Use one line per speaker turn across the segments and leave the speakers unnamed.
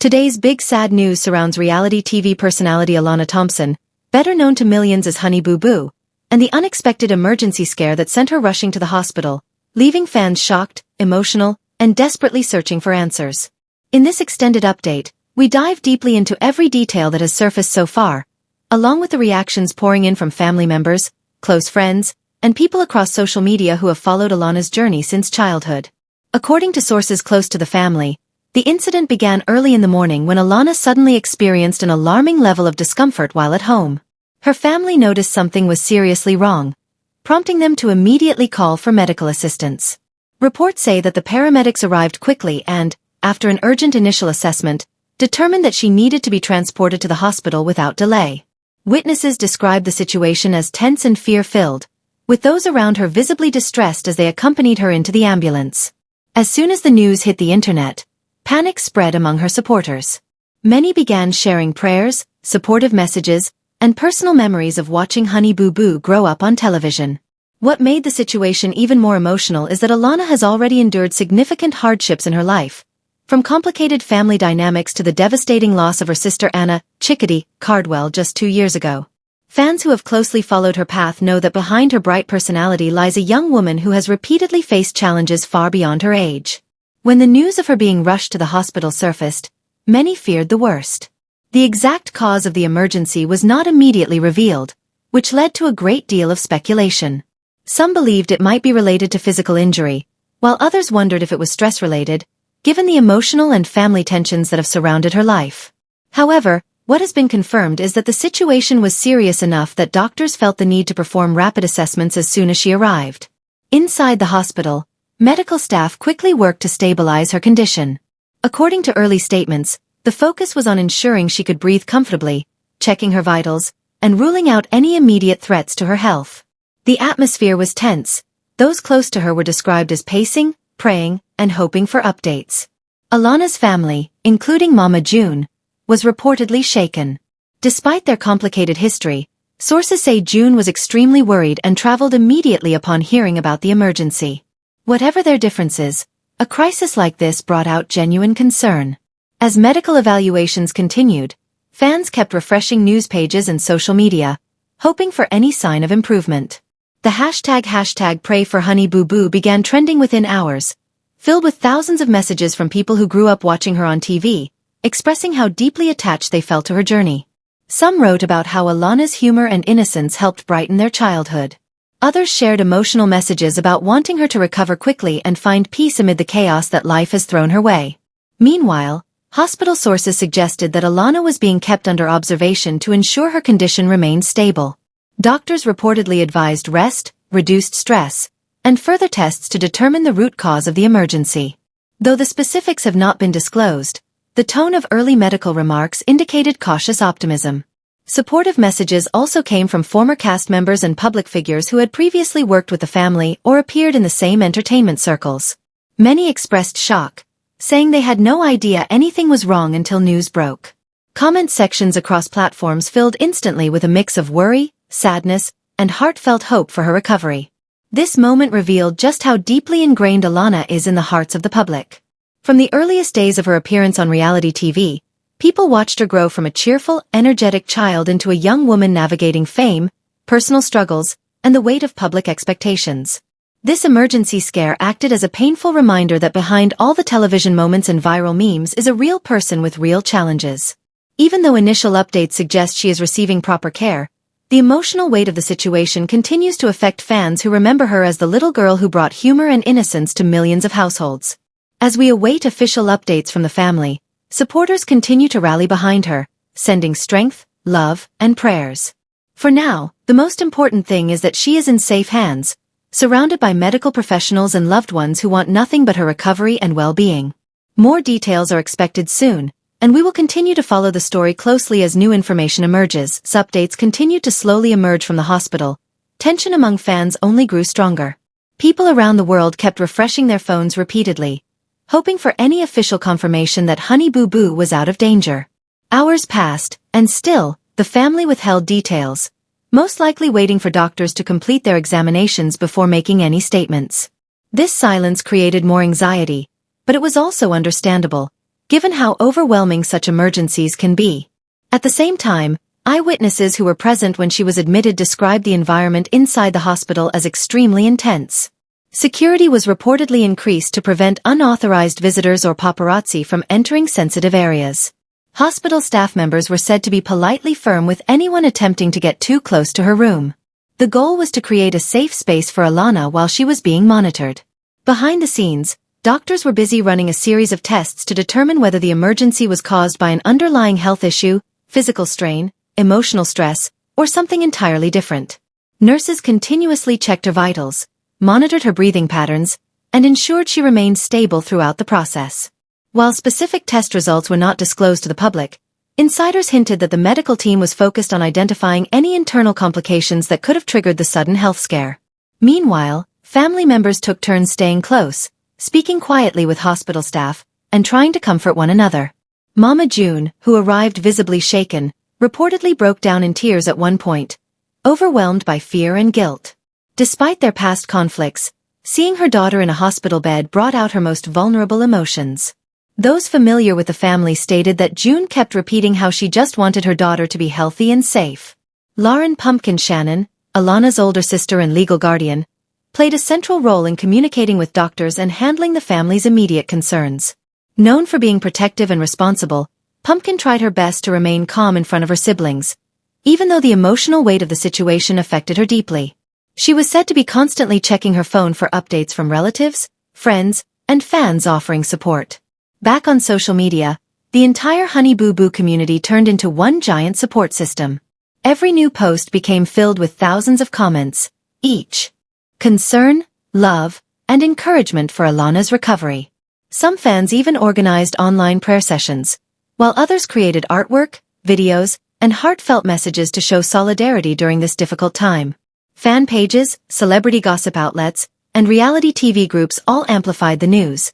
Today's big sad news surrounds reality TV personality Alana Thompson, better known to millions as Honey Boo Boo, and the unexpected emergency scare that sent her rushing to the hospital, leaving fans shocked, emotional, and desperately searching for answers. In this extended update, we dive deeply into every detail that has surfaced so far, along with the reactions pouring in from family members, close friends, and people across social media who have followed Alana's journey since childhood. According to sources close to the family, the incident began early in the morning when Alana suddenly experienced an alarming level of discomfort while at home. Her family noticed something was seriously wrong, prompting them to immediately call for medical assistance. Reports say that the paramedics arrived quickly and, after an urgent initial assessment, determined that she needed to be transported to the hospital without delay. Witnesses described the situation as tense and fear-filled, with those around her visibly distressed as they accompanied her into the ambulance. As soon as the news hit the internet, panic spread among her supporters. Many began sharing prayers, supportive messages, and personal memories of watching Honey Boo Boo grow up on television. What made the situation even more emotional is that Alana has already endured significant hardships in her life, from complicated family dynamics to the devastating loss of her sister Anna Chickadee Cardwell just 2 years ago. Fans who have closely followed her path know that behind her bright personality lies a young woman who has repeatedly faced challenges far beyond her age. When the news of her being rushed to the hospital surfaced, many feared the worst. The exact cause of the emergency was not immediately revealed, which led to a great deal of speculation. Some believed it might be related to physical injury, while others wondered if it was stress-related, given the emotional and family tensions that have surrounded her life. However, what has been confirmed is that the situation was serious enough that doctors felt the need to perform rapid assessments as soon as she arrived. Inside the hospital, medical staff quickly worked to stabilize her condition. According to early statements, the focus was on ensuring she could breathe comfortably, checking her vitals, and ruling out any immediate threats to her health. The atmosphere was tense. Those close to her were described as pacing, praying, and hoping for updates. Alana's family, including Mama June, was reportedly shaken. Despite their complicated history, sources say June was extremely worried and traveled immediately upon hearing about the emergency. Whatever their differences, a crisis like this brought out genuine concern. As medical evaluations continued, fans kept refreshing news pages and social media, hoping for any sign of improvement. The hashtag Pray for Honey Boo Boo began trending within hours, filled with thousands of messages from people who grew up watching her on TV, expressing how deeply attached they felt to her journey. Some wrote about how Alana's humor and innocence helped brighten their childhood. Others shared emotional messages about wanting her to recover quickly and find peace amid the chaos that life has thrown her way. Meanwhile, hospital sources suggested that Alana was being kept under observation to ensure her condition remained stable. Doctors reportedly advised rest, reduced stress, and further tests to determine the root cause of the emergency. Though the specifics have not been disclosed, the tone of early medical remarks indicated cautious optimism. Supportive messages also came from former cast members and public figures who had previously worked with the family or appeared in the same entertainment circles. Many expressed shock, saying they had no idea anything was wrong until news broke. Comment sections across platforms filled instantly with a mix of worry, sadness, and heartfelt hope for her recovery. This moment revealed just how deeply ingrained Alana is in the hearts of the public. From the earliest days of her appearance on reality TV, people watched her grow from a cheerful, energetic child into a young woman navigating fame, personal struggles, and the weight of public expectations. This emergency scare acted as a painful reminder that behind all the television moments and viral memes is a real person with real challenges. Even though initial updates suggest she is receiving proper care, the emotional weight of the situation continues to affect fans who remember her as the little girl who brought humor and innocence to millions of households. As we await official updates from the family, supporters continue to rally behind her, sending strength, love, and prayers. For now, the most important thing is that she is in safe hands, surrounded by medical professionals and loved ones who want nothing but her recovery and well-being. More details are expected soon, and we will continue to follow the story closely as new information emerges. As updates continued to slowly emerge from the hospital, tension among fans only grew stronger. People around the world kept refreshing their phones repeatedly, hoping for any official confirmation that Honey Boo Boo was out of danger. Hours passed, and still, the family withheld details, most likely waiting for doctors to complete their examinations before making any statements. This silence created more anxiety, but it was also understandable, given how overwhelming such emergencies can be. At the same time, eyewitnesses who were present when she was admitted described the environment inside the hospital as extremely intense. Security was reportedly increased to prevent unauthorized visitors or paparazzi from entering sensitive areas. Hospital staff members were said to be politely firm with anyone attempting to get too close to her room. The goal was to create a safe space for Alana while she was being monitored. Behind the scenes, doctors were busy running a series of tests to determine whether the emergency was caused by an underlying health issue, physical strain, emotional stress, or something entirely different. Nurses continuously checked her vitals, monitored her breathing patterns, and ensured she remained stable throughout the process. While specific test results were not disclosed to the public, insiders hinted that the medical team was focused on identifying any internal complications that could have triggered the sudden health scare. Meanwhile, family members took turns staying close, speaking quietly with hospital staff, and trying to comfort one another. Mama June, who arrived visibly shaken, reportedly broke down in tears at one point, overwhelmed by fear and guilt. Despite their past conflicts, seeing her daughter in a hospital bed brought out her most vulnerable emotions. Those familiar with the family stated that June kept repeating how she just wanted her daughter to be healthy and safe. Lauren Pumpkin Shannon, Alana's older sister and legal guardian, played a central role in communicating with doctors and handling the family's immediate concerns. Known for being protective and responsible, Pumpkin tried her best to remain calm in front of her siblings, even though the emotional weight of the situation affected her deeply. She was said to be constantly checking her phone for updates from relatives, friends, and fans offering support. Back on social media, the entire Honey Boo Boo community turned into one giant support system. Every new post became filled with thousands of comments, each concern, love, and encouragement for Alana's recovery. Some fans even organized online prayer sessions, while others created artwork, videos, and heartfelt messages to show solidarity during this difficult time. Fan pages, celebrity gossip outlets, and reality TV groups all amplified the news,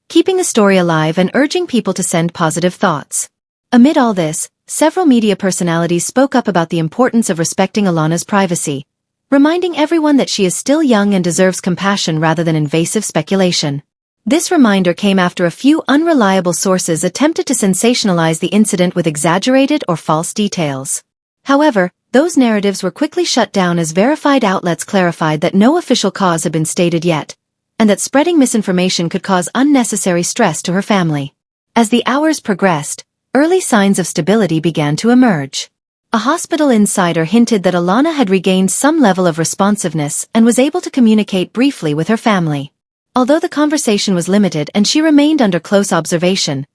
keeping the story alive and urging people to send positive thoughts. Amid all this, several media personalities spoke up about the importance of respecting Alana's privacy, reminding everyone that she is still young and deserves compassion rather than invasive speculation. This reminder came after a few unreliable sources attempted to sensationalize the incident with exaggerated or false details. However, those narratives were quickly shut down as verified outlets clarified that no official cause had been stated yet, and that spreading misinformation could cause unnecessary stress to her family. As the hours progressed, early signs of stability began to emerge. A hospital insider hinted that Alana had regained some level of responsiveness and was able to communicate briefly with her family. Although the conversation was limited and she remained under close observation,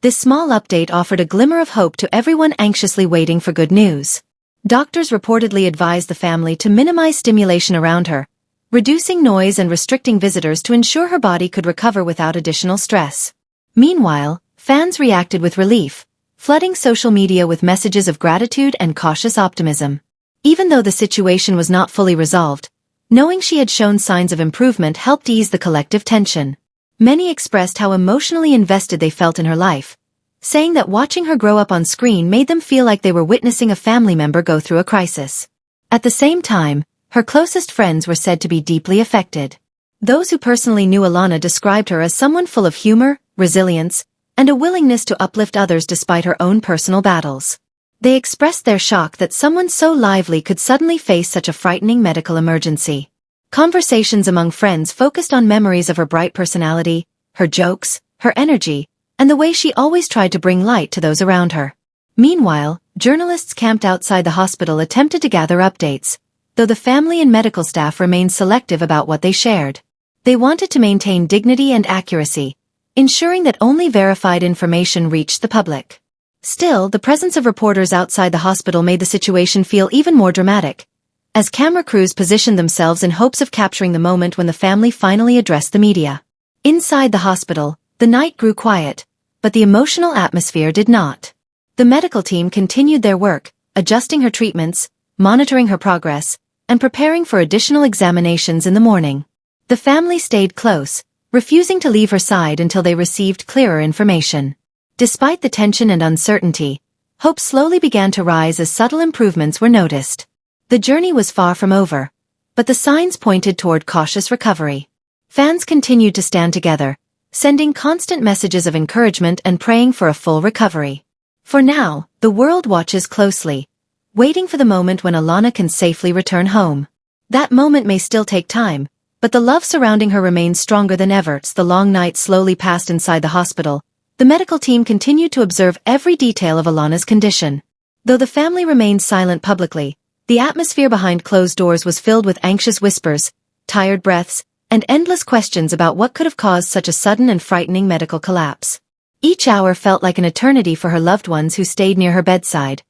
this small update offered a glimmer of hope to everyone anxiously waiting for good news. Doctors reportedly advised the family to minimize stimulation around her, reducing noise and restricting visitors to ensure her body could recover without additional stress. Meanwhile, fans reacted with relief, flooding social media with messages of gratitude and cautious optimism. Even though the situation was not fully resolved, knowing she had shown signs of improvement helped ease the collective tension. Many expressed how emotionally invested they felt in her life, saying that watching her grow up on screen made them feel like they were witnessing a family member go through a crisis. At the same time, her closest friends were said to be deeply affected. Those who personally knew Alana described her as someone full of humor, resilience, and a willingness to uplift others despite her own personal battles. They expressed their shock that someone so lively could suddenly face such a frightening medical emergency. Conversations among friends focused on memories of her bright personality, her jokes, her energy, and the way she always tried to bring light to those around her. Meanwhile, journalists camped outside the hospital attempted to gather updates, though the family and medical staff remained selective about what they shared. They wanted to maintain dignity and accuracy, ensuring that only verified information reached the public. Still, the presence of reporters outside the hospital made the situation feel even more dramatic, as camera crews positioned themselves in hopes of capturing the moment when the family finally addressed the media. Inside the hospital, the night grew quiet, but the emotional atmosphere did not. The medical team continued their work, adjusting her treatments, monitoring her progress, and preparing for additional examinations in the morning. The family stayed close, refusing to leave her side until they received clearer information. Despite the tension and uncertainty, hope slowly began to rise as subtle improvements were noticed. The journey was far from over, but the signs pointed toward cautious recovery. Fans continued to stand together, sending constant messages of encouragement and praying for a full recovery. For now, the world watches closely, waiting for the moment when Alana can safely return home. That moment may still take time, but the love surrounding her remains stronger than ever. As the long night slowly passed inside the hospital, the medical team continued to observe every detail of Alana's condition. Though the family remained silent publicly, the atmosphere behind closed doors was filled with anxious whispers, tired breaths, and endless questions about what could have caused such a sudden and frightening medical collapse. Each hour felt like an eternity for her loved ones who stayed near her bedside,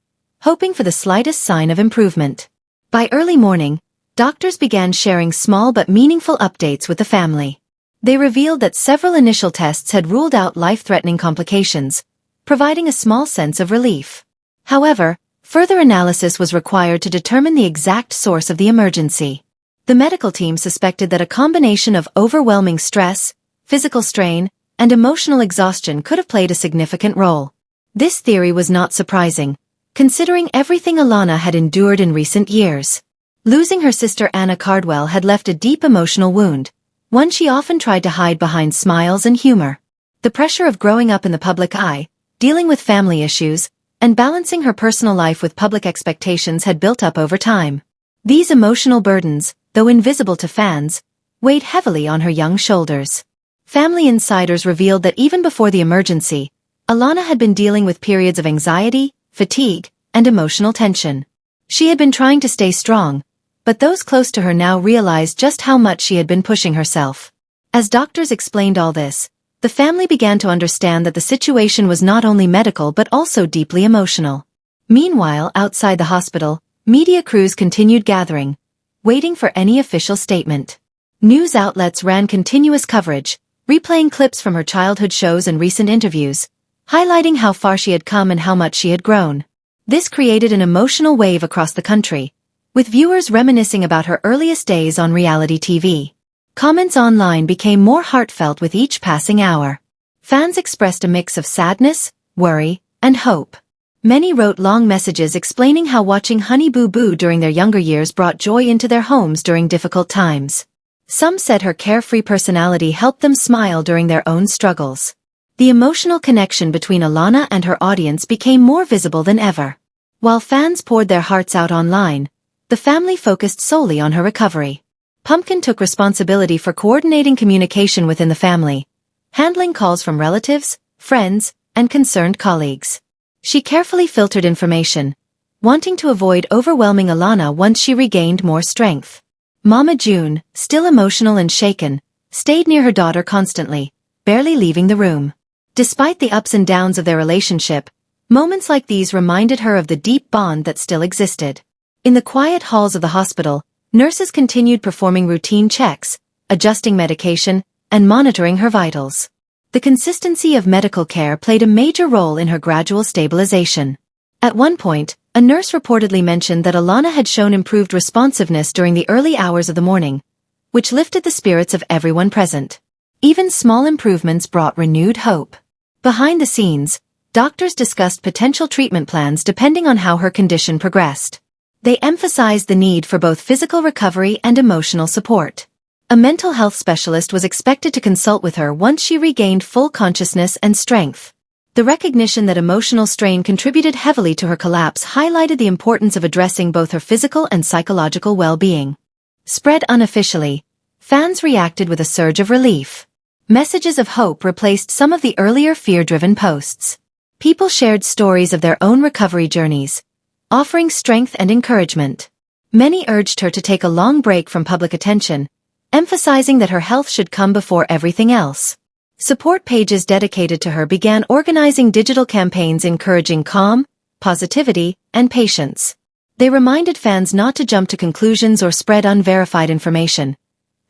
hoping for the slightest sign of improvement. By early morning, doctors began sharing small but meaningful updates with the family. They revealed that several initial tests had ruled out life-threatening complications, providing a small sense of relief. However, further analysis was required to determine the exact source of the emergency. The medical team suspected that a combination of overwhelming stress, physical strain, and emotional exhaustion could have played a significant role. This theory was not surprising, considering everything Alana had endured in recent years. Losing her sister Anna Cardwell had left a deep emotional wound, one she often tried to hide behind smiles and humor. The pressure of growing up in the public eye, dealing with family issues, and balancing her personal life with public expectations had built up over time. These emotional burdens, though invisible to fans, weighed heavily on her young shoulders. Family insiders revealed that even before the emergency, Alana had been dealing with periods of anxiety, fatigue, and emotional tension. She had been trying to stay strong, but those close to her now realized just how much she had been pushing herself. As doctors explained all this, the family began to understand that the situation was not only medical but also deeply emotional. Meanwhile, outside the hospital, media crews continued gathering, waiting for any official statement. News outlets ran continuous coverage, replaying clips from her childhood shows and recent interviews, highlighting how far she had come and how much she had grown. This created an emotional wave across the country, with viewers reminiscing about her earliest days on reality TV. Comments online became more heartfelt with each passing hour. Fans expressed a mix of sadness, worry, and hope. Many wrote long messages explaining how watching Honey Boo Boo during their younger years brought joy into their homes during difficult times. Some said her carefree personality helped them smile during their own struggles. The emotional connection between Alana and her audience became more visible than ever. While fans poured their hearts out online, the family focused solely on her recovery. Pumpkin took responsibility for coordinating communication within the family, handling calls from relatives, friends, and concerned colleagues. She carefully filtered information, wanting to avoid overwhelming Alana once she regained more strength. Mama June, still emotional and shaken, stayed near her daughter constantly, barely leaving the room. Despite the ups and downs of their relationship, moments like these reminded her of the deep bond that still existed. In the quiet halls of the hospital, nurses continued performing routine checks, adjusting medication, and monitoring her vitals. The consistency of medical care played a major role in her gradual stabilization. At one point, a nurse reportedly mentioned that Alana had shown improved responsiveness during the early hours of the morning, which lifted the spirits of everyone present. Even small improvements brought renewed hope. Behind the scenes, doctors discussed potential treatment plans depending on how her condition progressed. They emphasized the need for both physical recovery and emotional support. A mental health specialist was expected to consult with her once she regained full consciousness and strength. The recognition that emotional strain contributed heavily to her collapse highlighted the importance of addressing both her physical and psychological well-being. Spread unofficially, fans reacted with a surge of relief. Messages of hope replaced some of the earlier fear-driven posts. People shared stories of their own recovery journeys, offering strength and encouragement. Many urged her to take a long break from public attention, emphasizing that her health should come before everything else. Support pages dedicated to her began organizing digital campaigns encouraging calm, positivity, and patience. They reminded fans not to jump to conclusions or spread unverified information,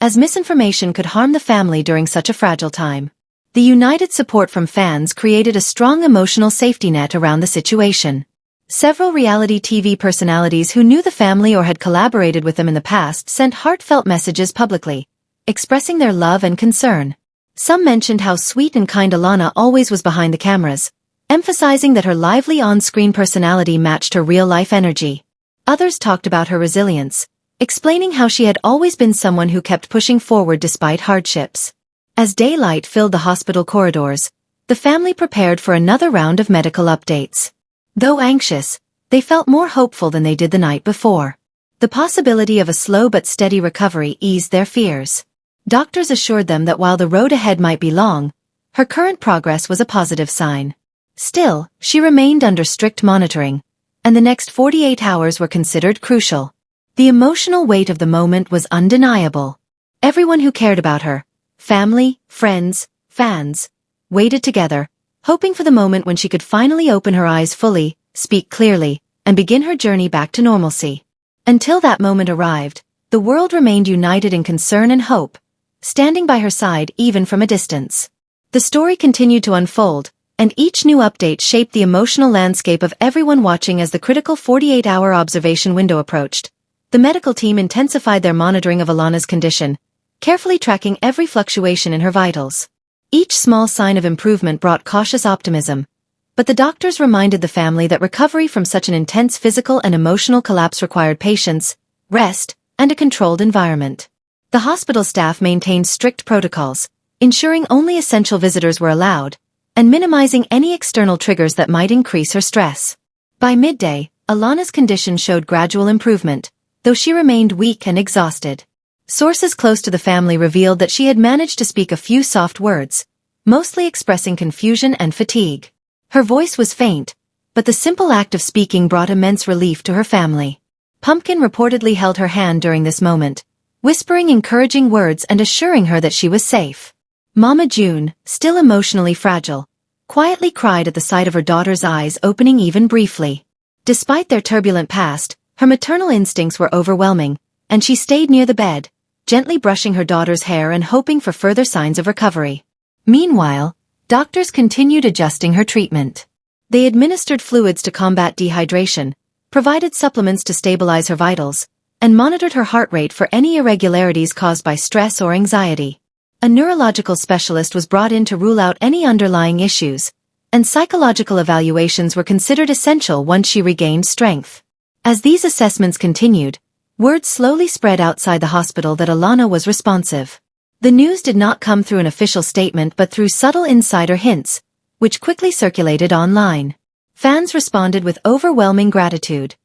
as misinformation could harm the family during such a fragile time. The united support from fans created a strong emotional safety net around the situation. Several reality TV personalities who knew the family or had collaborated with them in the past sent heartfelt messages publicly, expressing their love and concern. Some mentioned how sweet and kind Alana always was behind the cameras, emphasizing that her lively on-screen personality matched her real-life energy. Others talked about her resilience, explaining how she had always been someone who kept pushing forward despite hardships. As daylight filled the hospital corridors, the family prepared for another round of medical updates. Though anxious, they felt more hopeful than they did the night before. The possibility of a slow but steady recovery eased their fears. Doctors assured them that while the road ahead might be long, her current progress was a positive sign. Still, she remained under strict monitoring, and the next 48 hours were considered crucial. The emotional weight of the moment was undeniable. Everyone who cared about her, family, friends, fans, waited together, hoping for the moment when she could finally open her eyes fully, speak clearly, and begin her journey back to normalcy. Until that moment arrived, the world remained united in concern and hope, standing by her side even from a distance. The story continued to unfold, and each new update shaped the emotional landscape of everyone watching as the critical 48-hour observation window approached. The medical team intensified their monitoring of Alana's condition, carefully tracking every fluctuation in her vitals. Each small sign of improvement brought cautious optimism, but the doctors reminded the family that recovery from such an intense physical and emotional collapse required patience, rest, and a controlled environment. The hospital staff maintained strict protocols, ensuring only essential visitors were allowed, and minimizing any external triggers that might increase her stress. By midday, Alana's condition showed gradual improvement, though she remained weak and exhausted. Sources close to the family revealed that she had managed to speak a few soft words, mostly expressing confusion and fatigue. Her voice was faint, but the simple act of speaking brought immense relief to her family. Pumpkin reportedly held her hand during this moment, whispering encouraging words and assuring her that she was safe. Mama June, still emotionally fragile, quietly cried at the sight of her daughter's eyes opening even briefly. Despite their turbulent past, her maternal instincts were overwhelming, and she stayed near the bed, gently brushing her daughter's hair and hoping for further signs of recovery. Meanwhile, doctors continued adjusting her treatment. They administered fluids to combat dehydration, provided supplements to stabilize her vitals, and monitored her heart rate for any irregularities caused by stress or anxiety. A neurological specialist was brought in to rule out any underlying issues, and psychological evaluations were considered essential once she regained strength. As these assessments continued, word slowly spread outside the hospital that Alana was responsive. The news did not come through an official statement but through subtle insider hints, which quickly circulated online. Fans responded with overwhelming gratitude,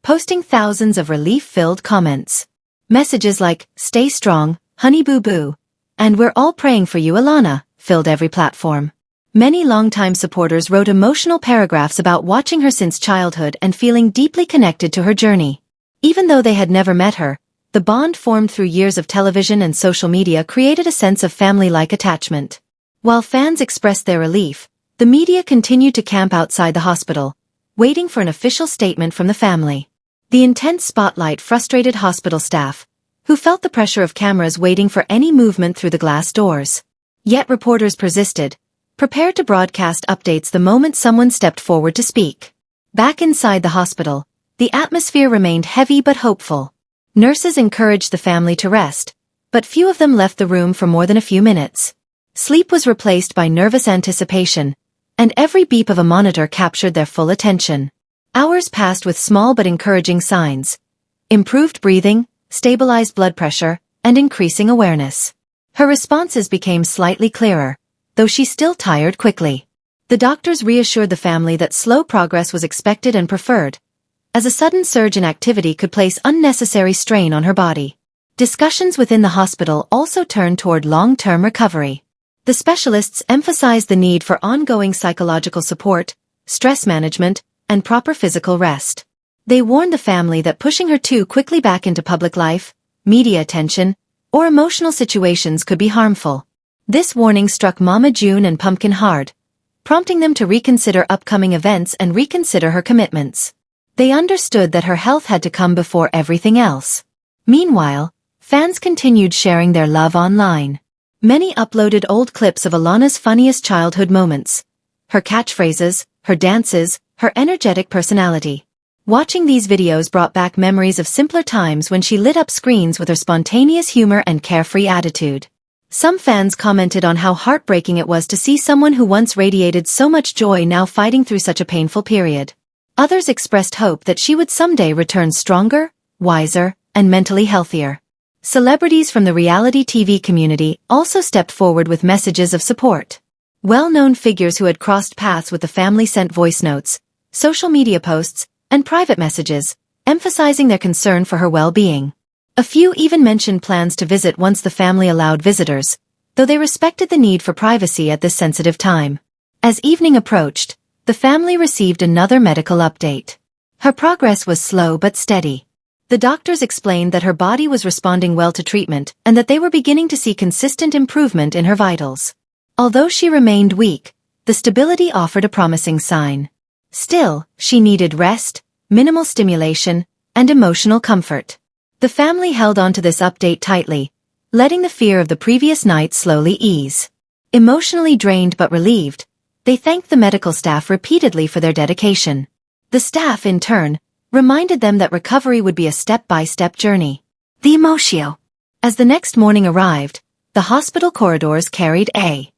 posting thousands of relief-filled comments. Messages like, "Stay strong, honey boo-boo," and "We're all praying for you, Alana," filled every platform. Many longtime supporters wrote emotional paragraphs about watching her since childhood and feeling deeply connected to her journey. Even though they had never met her, the bond formed through years of television and social media created a sense of family-like attachment. While fans expressed their relief, the media continued to camp outside the hospital, waiting for an official statement from the family. The intense spotlight frustrated hospital staff, who felt the pressure of cameras waiting for any movement through the glass doors. Yet reporters persisted, prepared to broadcast updates the moment someone stepped forward to speak. Back inside the hospital, the atmosphere remained heavy but hopeful. Nurses encouraged the family to rest, but few of them left the room for more than a few minutes. Sleep was replaced by nervous anticipation, and every beep of a monitor captured their full attention. Hours passed with small but encouraging signs: improved breathing, stabilized blood pressure, and increasing awareness. Her responses became slightly clearer, though she still tired quickly. The doctors reassured the family that slow progress was expected and preferred, as a sudden surge in activity could place unnecessary strain on her body. Discussions within the hospital also turned toward long-term recovery. The specialists emphasized the need for ongoing psychological support, stress management, and proper physical rest. They warned the family that pushing her too quickly back into public life, media attention, or emotional situations could be harmful. This warning struck Mama June and Pumpkin hard, prompting them to reconsider upcoming events and reconsider her commitments. They understood that her health had to come before everything else. Meanwhile, fans continued sharing their love online. Many uploaded old clips of Alana's funniest childhood moments, her catchphrases, her dances, her energetic personality. Watching these videos brought back memories of simpler times when she lit up screens with her spontaneous humor and carefree attitude. Some fans commented on how heartbreaking it was to see someone who once radiated so much joy now fighting through such a painful period. Others expressed hope that she would someday return stronger, wiser, and mentally healthier. Celebrities from the reality TV community also stepped forward with messages of support. Well-known figures who had crossed paths with the family sent voice notes, social media posts, and private messages, emphasizing their concern for her well-being. A few even mentioned plans to visit once the family allowed visitors, though they respected the need for privacy at this sensitive time. As evening approached, the family received another medical update. Her progress was slow but steady. The doctors explained that her body was responding well to treatment and that they were beginning to see consistent improvement in her vitals. Although she remained weak, the stability offered a promising sign. Still, she needed rest, minimal stimulation, and emotional comfort. The family held on to this update tightly, letting the fear of the previous night slowly ease. Emotionally drained but relieved, they thanked the medical staff repeatedly for their dedication. The staff, in turn, reminded them that recovery would be a step-by-step journey. The emotio. As the next morning arrived, the hospital corridors carried a